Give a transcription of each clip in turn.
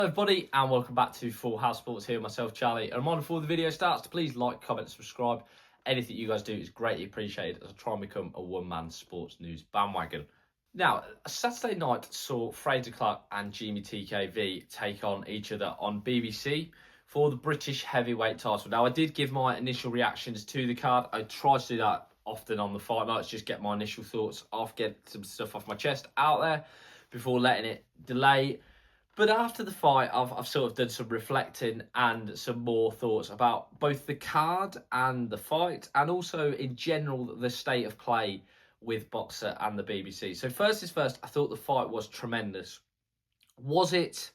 Hello everybody and welcome back to Full House Sports here, myself Charlie. A reminder before the video starts to please like, comment, subscribe. Anything you guys do is greatly appreciated as I try and become a one-man sports news bandwagon. Now, Saturday night saw Fraser Clarke and Jimmy TKV take on each other on BBC for the British heavyweight title. Now, I did give my initial reactions to the card. I try to do that often on the fight nights, just get my initial thoughts off, get some stuff off my chest out there before letting it delay. But after the fight, I've sort of done some reflecting and some more thoughts about both the card and the fight, and also in general the state of play with Boxer and the BBC. So first is first, I thought the fight was tremendous. Was it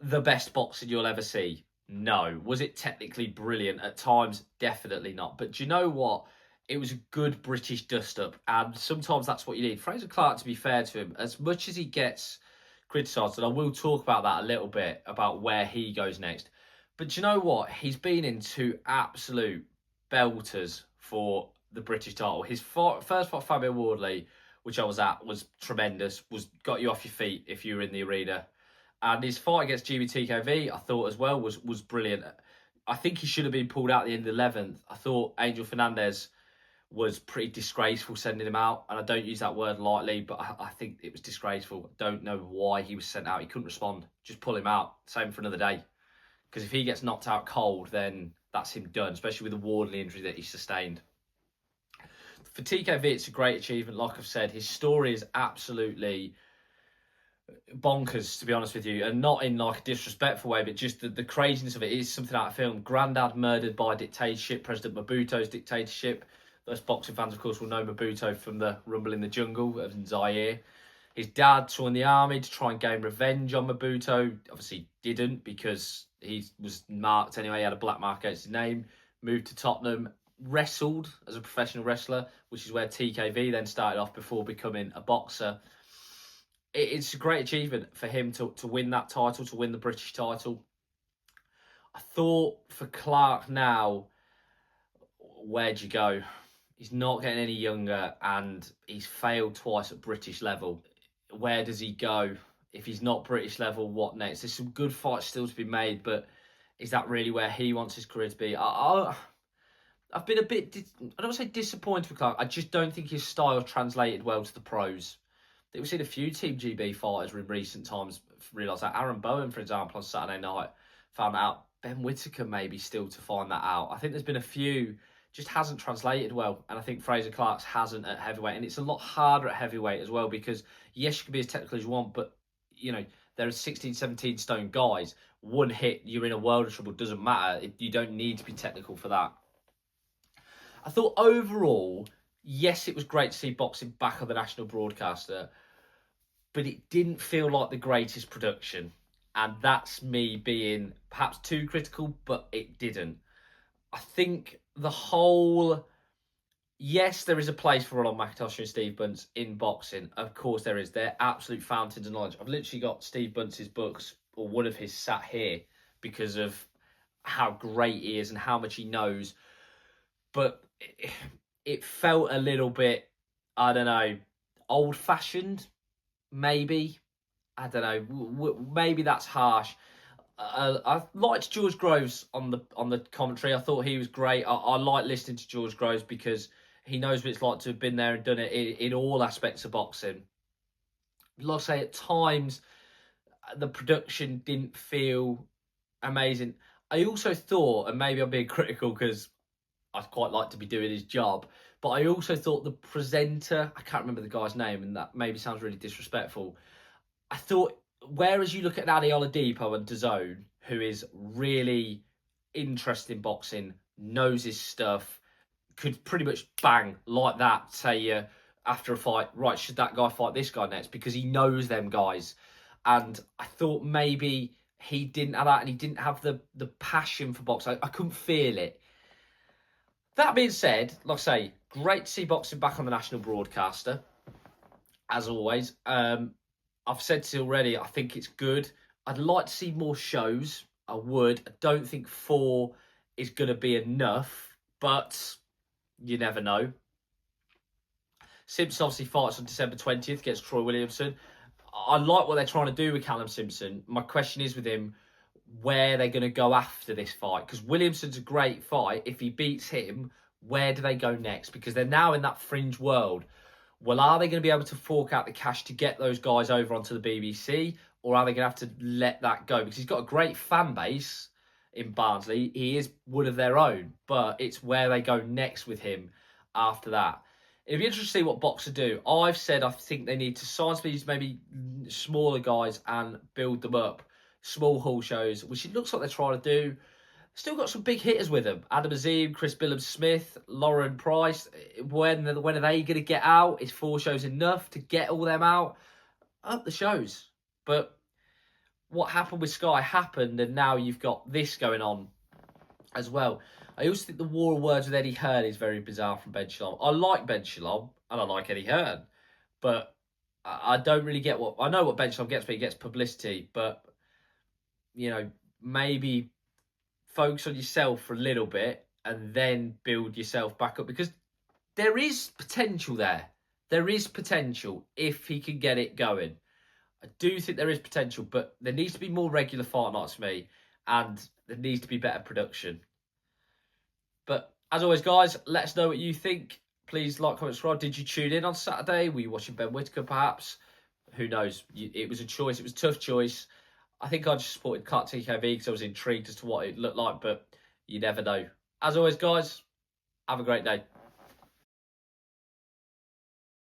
the best boxing you'll ever see? No. Was it technically brilliant? At times, definitely not. But do you know what? It was a good British dust-up, and sometimes that's what you need. Fraser Clarke, to be fair to him, as much as he gets criticised, and I will talk about that a little bit, about where he goes next. But do you know what? He's been in two absolute belters for the British title. His first fight, Fabio Wardley, which I was at, was tremendous, got you off your feet if you were in the arena. And his fight against GBTKV, I thought as well, was brilliant. I think he should have been pulled out at the end of the 11th. I thought Angel Fernandez was pretty disgraceful sending him out, and I don't use that word lightly, but I think it was disgraceful. I don't know why he was sent out. He couldn't respond. Just pull him out. Same for another day. Because if he gets knocked out cold, then that's him done, especially with the Wardley injury that he sustained. For TKV, it's a great achievement. Like I've said, his story is absolutely bonkers, to be honest with you, and not in like a disrespectful way, but just the craziness of it is something out of film. Grandad murdered by dictatorship, President Mobutu's dictatorship. Those boxing fans, of course, will know Mobutu from the Rumble in the Jungle in Zaire. His dad joined the army to try and gain revenge on Mobutu. Obviously didn't, because he was marked anyway. He had a black mark against his name. Moved to Tottenham. Wrestled as a professional wrestler, which is where TKV then started off before becoming a boxer. It's a great achievement for him to win that title, to win the British title. I thought for Clarke now, where'd you go? He's not getting any younger, and he's failed twice at British level. Where does he go? If he's not British level, what next? There's some good fights still to be made, but is that really where he wants his career to be? I've been a bit, I don't want to say disappointed with Clarke. I just don't think his style translated well to the pros. I think we've seen a few Team GB fighters in recent times realise that. Aaron Bowen, for example, on Saturday night, found that out. Ben Whittaker maybe still to find that out. I think there's been a few, just hasn't translated well, and I think Fraser Clarke's hasn't at heavyweight, and it's a lot harder at heavyweight as well, because yes, you can be as technical as you want, but you know, there are 16, 17 stone guys. One hit, you're in a world of trouble. Doesn't matter. You don't need to be technical for that. I thought overall, yes, it was great to see boxing back on the national broadcaster, but it didn't feel like the greatest production, and that's me being perhaps too critical, but it didn't. I think the whole, yes, there is a place for Ronald McIntosh and Steve Bunce in boxing. Of course there is. They're absolute fountains of knowledge. I've literally got Steve Bunce's books, or one of his, sat here because of how great he is and how much he knows. But it felt a little bit, I don't know, old-fashioned, maybe. I don't know. Maybe that's harsh. I liked George Groves on the commentary. I thought he was great. I like listening to George Groves because he knows what it's like to have been there and done it in all aspects of boxing. Like I say, at times the production didn't feel amazing. I also thought, and maybe I'm being critical because I'd quite like to be doing his job, but I also thought the presenter, I can't remember the guy's name, and that maybe sounds really disrespectful. I thought, whereas you look at Adi Oladipo and DAZN, who is really interested in boxing, knows his stuff, could pretty much bang like that, say after a fight, right, should that guy fight this guy next? Because he knows them guys. And I thought maybe he didn't have that, and he didn't have the passion for boxing. I couldn't feel it. That being said, like I say, great to see boxing back on the national broadcaster, as always. I've said to you already, I think it's good. I'd like to see more shows. I would. I don't think 4 is going to be enough, but you never know. Simpson obviously fights on December 20th against Troy Williamson. I like what they're trying to do with Callum Simpson. My question is with him, where they're going to go after this fight. Because Williamson's a great fight. If he beats him, where do they go next? Because they're now in that fringe world. Well, are they going to be able to fork out the cash to get those guys over onto the BBC? Or are they going to have to let that go? Because he's got a great fan base in Barnsley. He is one of their own. But it's where they go next with him after that. It'd be interesting to see what Boxer do. I've said I think they need to sign these maybe smaller guys and build them up. Small hall shows, which it looks like they're trying to do. Still got some big hitters with them. Adam Azim, Chris Billams-Smith, Lauren Price. When are they going to get out? Is 4 shows enough to get all them out? Up the shows. But what happened with Sky happened, and now you've got this going on as well. I also think the war of words with Eddie Hearn is very bizarre from Ben Shalom. I like Ben Shalom, and I like Eddie Hearn. But I don't really get what... I know what Ben Shalom gets, but he gets publicity. But, you know, maybe focus on yourself for a little bit and then build yourself back up. Because there is potential there. There is potential if he can get it going. I do think there is potential, but there needs to be more regular fight nights for me. And there needs to be better production. But as always, guys, let us know what you think. Please like, comment, subscribe. Did you tune in on Saturday? Were you watching Ben Whittaker, perhaps? Who knows? It was a choice. It was a tough choice. I think I just supported Clark TKV because I was intrigued as to what it looked like, but you never know. As always, guys, have a great day.